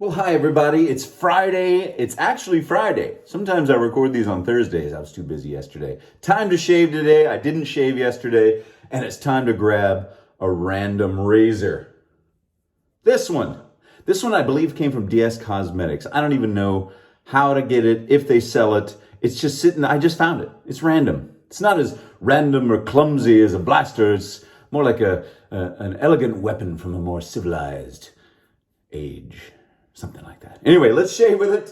Well, hi everybody. It's Friday. It's actually Friday. Sometimes I record these on Thursdays. I was too busy yesterday. Time to shave today. I didn't shave yesterday. And it's time to grab a random razor. This one I believe came from DS Cosmetics. I don't even know how to get it, if they sell it. It's just sitting, I just found it. It's random. It's not as random or clumsy as a blaster. It's more like an elegant weapon from a more civilized age. Something like that. Anyway, let's shave with it.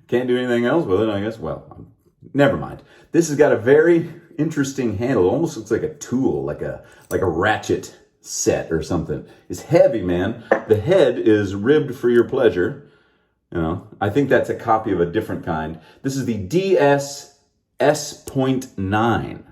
Can't do anything else with it, I guess. Well, never mind. This has got a very interesting handle. It almost looks like a tool, like a ratchet set or something. It's heavy, man. The head is ribbed for your pleasure. You know, I think that's a copy of a different kind. This is the DS S.9.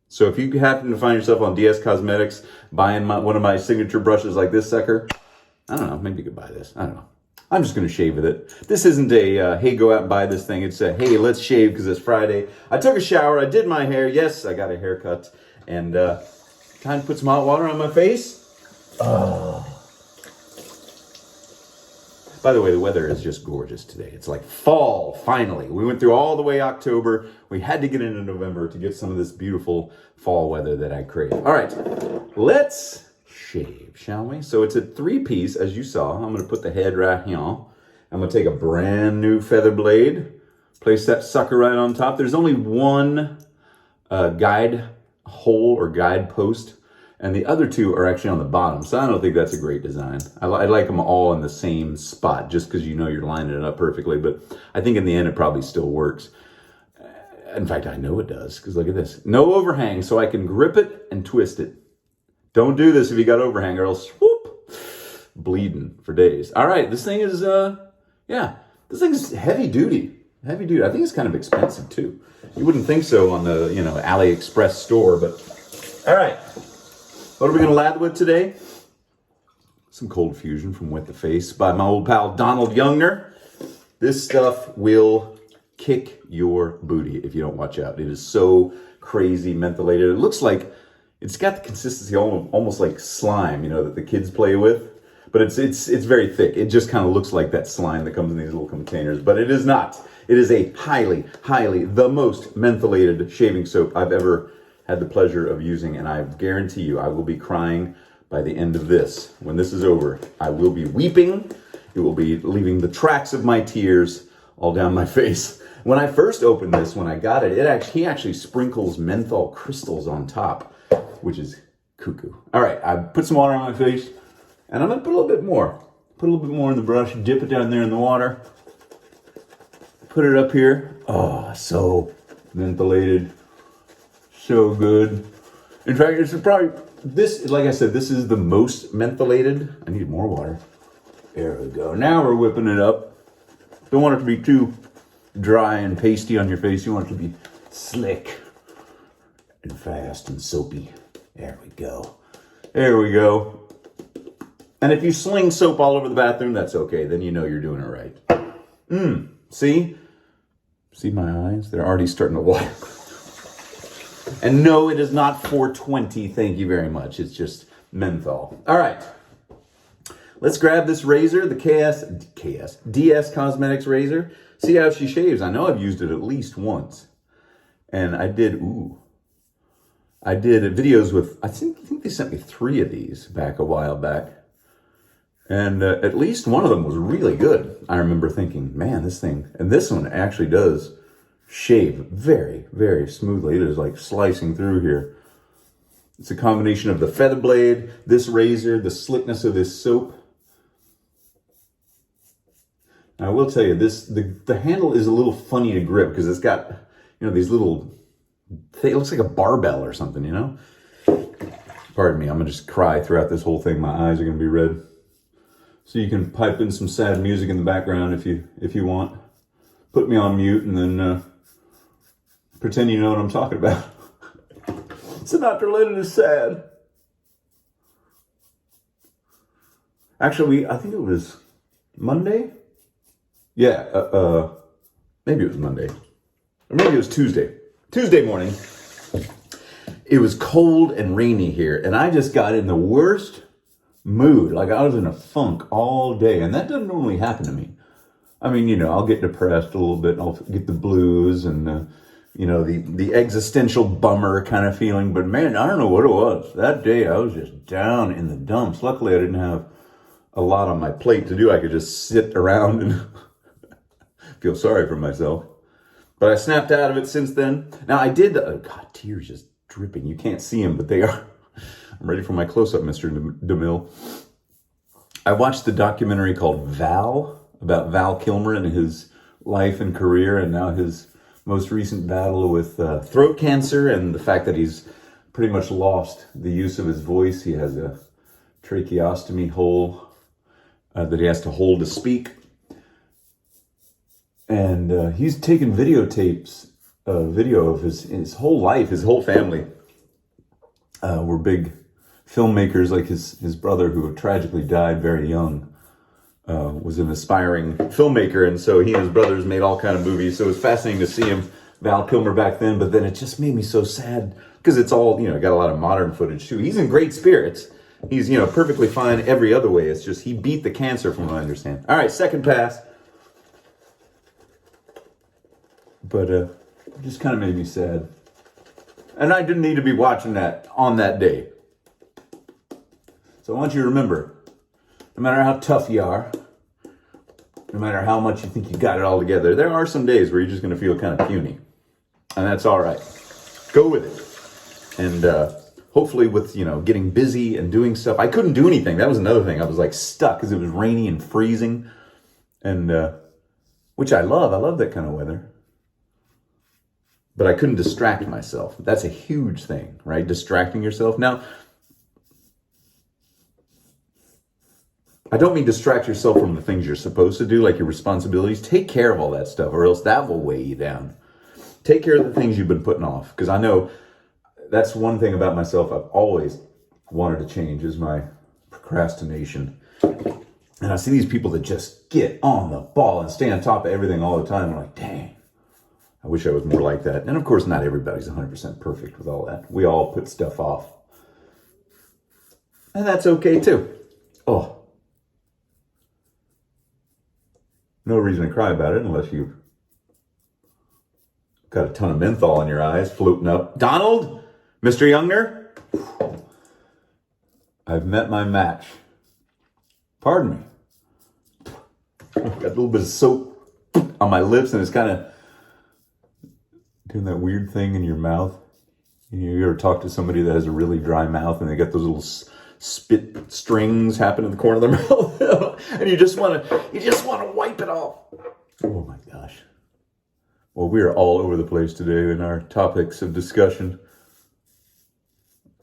So if you happen to find yourself on DS Cosmetics buying one of my signature brushes like this sucker, I don't know, maybe you could buy this. I don't know. I'm just going to shave with it. This isn't a, hey, go out and buy this thing. It's a, hey, let's shave because it's Friday. I took a shower. I did my hair. Yes, I got a haircut. And time to put some hot water on my face. Oh. By the way, the weather is just gorgeous today. It's like fall, finally. We went through all the way October. We had to get into November to get some of this beautiful fall weather that I crave. All right, let's shave, shall we? So it's a 3-piece, as you saw. I'm going to put the head right here. I'm going to take a brand new feather blade, place that sucker right on top. There's only one guide hole or guide post, and the other two are actually on the bottom. So I don't think that's a great design. I like them all in the same spot, just because you know you're lining it up perfectly. But I think in the end, it probably still works. In fact, I know it does, because look at this. No overhang, so I can grip it and twist it. Don't do this if you got overhang, or else whoop, bleeding for days. All right, this thing is, this thing's heavy duty. Heavy duty. I think it's kind of expensive too. You wouldn't think so on the, AliExpress store, but all right. What are we going to lather with today? Some Cold Fusion from Wet the Face by my old pal Donald Youngner. This stuff will kick your booty if you don't watch out. It is so crazy mentholated. It looks like it's got the consistency almost like slime, that the kids play with. But it's very thick. It just kind of looks like that slime that comes in these little containers. But it is not. It is a highly, the most mentholated shaving soap I've ever had the pleasure of using. And I guarantee you, I will be crying by the end of this. When this is over, I will be weeping. It will be leaving the tracks of my tears all down my face. When I first opened this, when I got it, he actually sprinkles menthol crystals on top, which is cuckoo. All right, I put some water on my face, and I'm gonna put a little bit more. Put a little bit more in the brush, dip it down there in the water, put it up here. Oh, so mentholated, so good. In fact, it's probably, like I said, this is the most mentholated. I need more water. There we go. Now we're whipping it up. Don't want it to be too dry and pasty on your face. You want it to be slick and fast and soapy. There we go. There we go. And if you sling soap all over the bathroom, that's okay. Then you know you're doing it right. See? See my eyes? They're already starting to water. And no, it is not 420. Thank you very much. It's just menthol. All right. Let's grab this razor, the DS Cosmetics razor. See how she shaves. I know I've used it at least once. And I did videos with, I think they sent me 3 of these back a while back. And at least one of them was really good. I remember thinking, man, this thing, and this one actually does shave very, very smoothly. It is like slicing through here. It's a combination of the feather blade, this razor, the slickness of this soap. I will tell you, the handle is a little funny to grip because it's got, these little, it looks like a barbell or something, Pardon me, I'm gonna just cry throughout this whole thing. My eyes are gonna be red. So you can pipe in some sad music in the background if you want. Put me on mute and then pretend you know what I'm talking about. Sinatra Lennon is sad. Actually, I think it was Monday. Yeah, maybe it was Monday. Or maybe it was Tuesday. Tuesday morning. It was cold and rainy here, and I just got in the worst mood. Like I was in a funk all day, and that doesn't normally happen to me. I mean, you know, I'll get depressed a little bit, and I'll get the blues and, you know, the existential bummer kind of feeling. But man, I don't know what it was. That day I was just down in the dumps. Luckily, I didn't have a lot on my plate to do. I could just sit around and feel sorry for myself. But I snapped out of it since then. Now I did, God, tears just dripping. You can't see them, but they are. I'm ready for my close-up, Mr. DeMille. I watched the documentary called Val, about Val Kilmer and his life and career, and now his most recent battle with throat cancer and the fact that he's pretty much lost the use of his voice. He has a tracheostomy hole that he has to hold to speak. And he's taken videotapes, video of his whole life, his whole family were big filmmakers, like his brother, who tragically died very young, was an aspiring filmmaker, and so he and his brothers made all kind of movies. So it was fascinating to see him, Val Kilmer, back then. But then it just made me so sad because it's all, you know, got a lot of modern footage too. He's in great spirits. He's, you know, perfectly fine every other way. It's just he beat the cancer, from what I understand. All right, second pass. But it just kind of made me sad. And I didn't need to be watching that on that day. So I want you to remember, no matter how tough you are, no matter how much you think you got it all together, there are some days where you're just going to feel kind of puny. And that's all right. Go with it. And hopefully with, you know, getting busy and doing stuff. I couldn't do anything. That was another thing. I was like stuck because it was rainy and freezing. And which I love. I love that kind of weather. But I couldn't distract myself. That's a huge thing, right? Distracting yourself. Now, I don't mean distract yourself from the things you're supposed to do, like your responsibilities. Take care of all that stuff, or else that will weigh you down. Take care of the things you've been putting off. Because I know that's one thing about myself I've always wanted to change, is my procrastination. And I see these people that just get on the ball and stay on top of everything all the time. I'm like, dang. I wish I was more like that. And of course, not everybody's 100% perfect with all that. We all put stuff off. And that's okay too. Oh. No reason to cry about it unless you've got a ton of menthol in your eyes floating up. Donald? Mr. Youngner? I've met my match. Pardon me. I've got a little bit of soap on my lips and it's kind of doing that weird thing in your mouth. You ever talk to somebody that has a really dry mouth and they got those little spit strings happen in the corner of their mouth, and you just want to wipe it off. Oh my gosh. Well, we are all over the place today in our topics of discussion.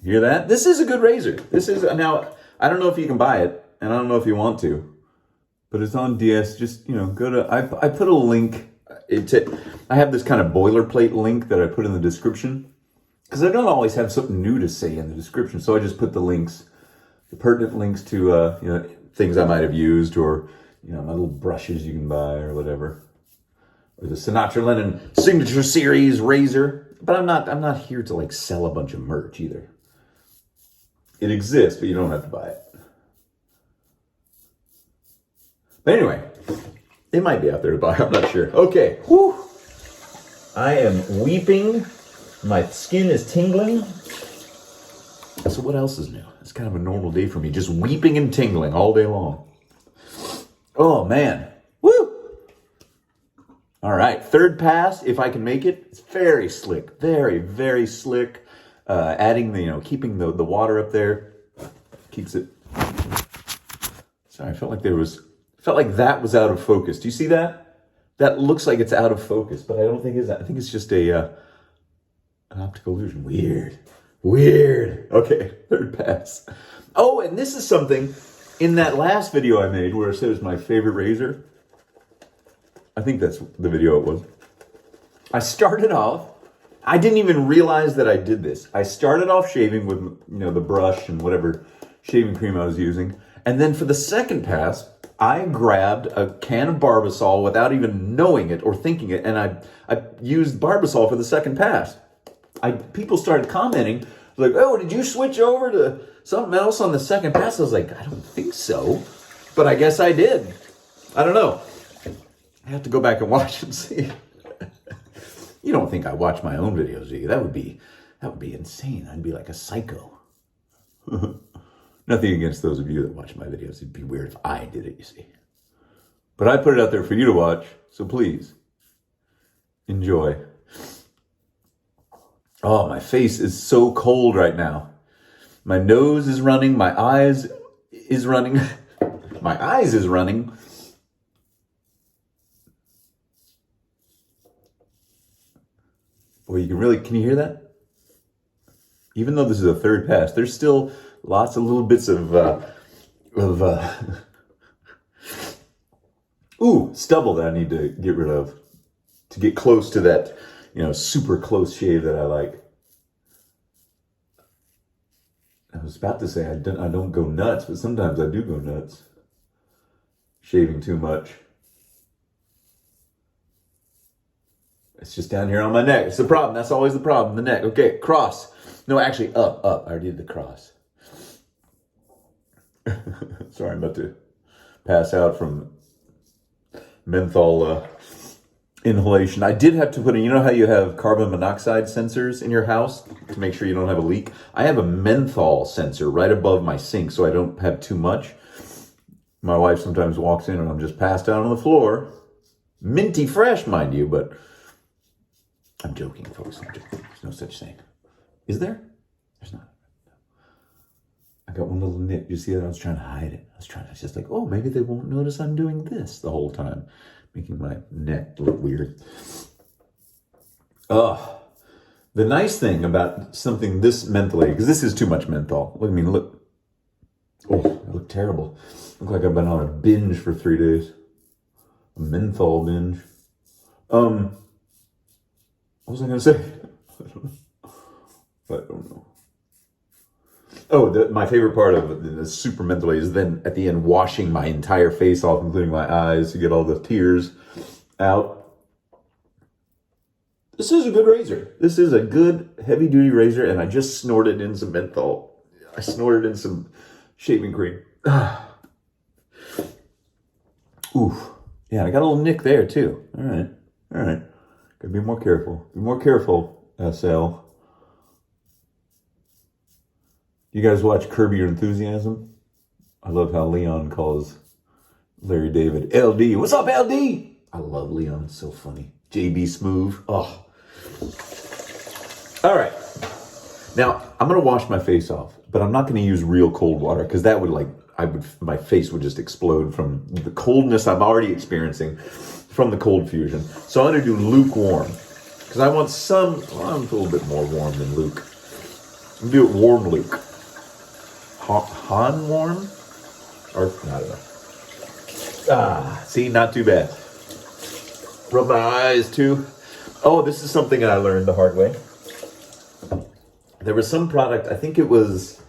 Hear that? This is a good razor. This is, now, I don't know if you can buy it, and I don't know if you want to, but it's on DS. Just, you know, go to, I put a link. I have this kind of boilerplate link that I put in the description because I don't always have something new to say in the description. So I just put the links, the pertinent links to, you know, things I might have used, or, you know, my little brushes you can buy or whatever, or the Sinatra Lennon Signature Series razor. But I'm not here to like sell a bunch of merch either. It exists, but you don't have to buy it. But anyway, it might be out there to buy. I'm not sure. Okay. Whew. I am weeping. My skin is tingling. So what else is new? It's kind of a normal day for me. Just weeping and tingling all day long. Oh, man. Woo! All right. Third pass, if I can make it. It's very slick. Very, very slick. Adding the, you know, keeping the water up there. Keeps it. Sorry, I felt like that was out of focus. Do you see that? That looks like it's out of focus, but I don't think it is. I think it's just an optical illusion. Weird. Okay, third pass. Oh, and this is something in that last video I made where it says my favorite razor. I think that's the video it was. I started off, I didn't even realize that I did this. I started off shaving with, you know, the brush and whatever shaving cream I was using. And then for the second pass, I grabbed a can of Barbasol without even knowing it or thinking it, and I used Barbasol for the second pass. People started commenting, like, oh, did you switch over to something else on the second pass. I was like, I don't think so. But I guess I did. I don't know. I have to go back and watch and see. You don't think I watch my own videos, do you? That would be insane. I'd be like a psycho. Nothing against those of you that watch my videos. It'd be weird if I did it, you see. But I put it out there for you to watch, so please enjoy. Oh, my face is so cold right now. My nose is running. My eyes is running. My eyes is running. Well, can you hear that? Even though this is a third pass, there's still lots of little bits of stubble that I need to get rid of to get close to that, super close shave that I like. I was about to say I don't go nuts, but sometimes I do go nuts. Shaving too much. It's just down here on my neck. It's the problem. That's always the problem. The neck. Okay, cross. No, actually, up. I already did the cross. Sorry, I'm about to pass out from menthol inhalation. I did have to put in, you know how you have carbon monoxide sensors in your house to make sure you don't have a leak? I have a menthol sensor right above my sink so I don't have too much. My wife sometimes walks in and I'm just passed out on the floor. Minty fresh, mind you, but I'm joking, folks. I'm joking. There's no such thing. Is there? There's not. I got one little nip. You see that? I was trying to hide it. I was just like, oh, maybe they won't notice I'm doing this the whole time, making my neck look weird. The nice thing about something this mentally, because this is too much menthol. Look. Oh, I look terrible. Look like I've been on a binge for 3 days. A menthol binge. What was I going to say? I don't know. Oh, my favorite part of the super mentally is then at the end washing my entire face off, including my eyes, to get all the tears out. This is a good razor. This is a good heavy-duty razor, and I just snorted in some menthol. I snorted in some shaving cream. Ooh. Yeah, I got a little nick there, too. All right. Gotta be more careful. Be more careful, SL. You guys watch Curb Your Enthusiasm? I love how Leon calls Larry David LD. What's up, LD? I love Leon. It's so funny. JB Smoove. Oh. All right. Now, I'm going to wash my face off, but I'm not going to use real cold water because that would my face would just explode from the coldness I'm already experiencing from the cold fusion. So I'm going to do lukewarm because I want I'm a little bit more warm than Luke. I'm going to do it warm Luke. Han warm? Or, I don't know. See, not too bad. Rub my eyes too. Oh, this is something that I learned the hard way. There was some product, I think it was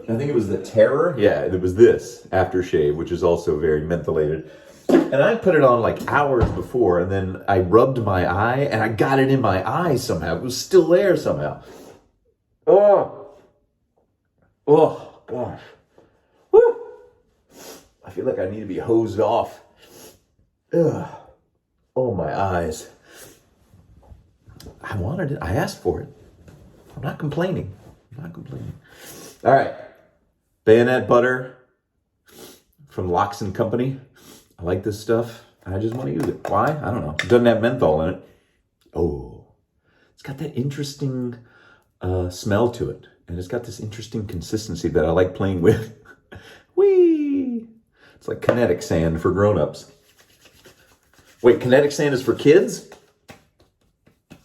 the Terror. Yeah, it was this Aftershave, which is also very mentholated. And I put it on like hours before, and then I rubbed my eye, and I got it in my eye somehow. It was still there somehow. Oh, gosh. Woo! I feel like I need to be hosed off. Ugh. Oh, my eyes. I wanted it. I asked for it. I'm not complaining. All right. Bayonet butter from Locks & Company. I like this stuff. I just want to use it. Why? I don't know. It doesn't have menthol in it. Oh. It's got that interesting smell to it. And it's got this interesting consistency that I like playing with. Whee! It's like kinetic sand for grown-ups. Wait, kinetic sand is for kids?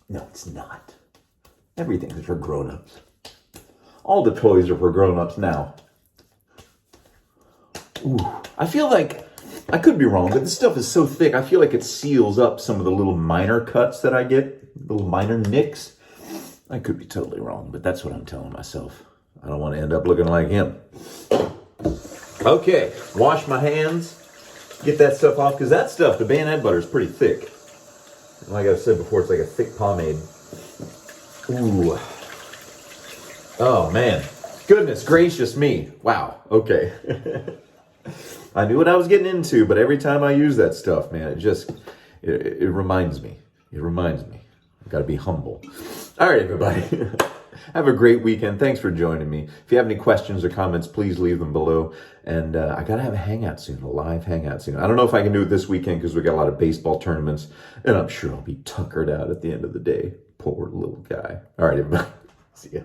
No, it's not. Everything is for grown-ups. All the toys are for grown-ups now. Ooh, I feel like, I could be wrong, but this stuff is so thick, I feel like it seals up some of the little minor cuts that I get, little minor nicks. I could be totally wrong, but that's what I'm telling myself. I don't want to end up looking like him. Okay, wash my hands, get that stuff off, because that stuff, the bayonet butter, is pretty thick. Like I said before, it's like a thick pomade. Ooh. Oh, man. Goodness gracious me. Wow. Okay. I knew what I was getting into, but every time I use that stuff, man, it reminds me. It reminds me. I've got to be humble. All right, everybody. Have a great weekend. Thanks for joining me. If you have any questions or comments, please leave them below. And I got to have a hangout soon, a live hangout soon. I don't know if I can do it this weekend because we got a lot of baseball tournaments, and I'm sure I'll be tuckered out at the end of the day. Poor little guy. All right, everybody. See ya.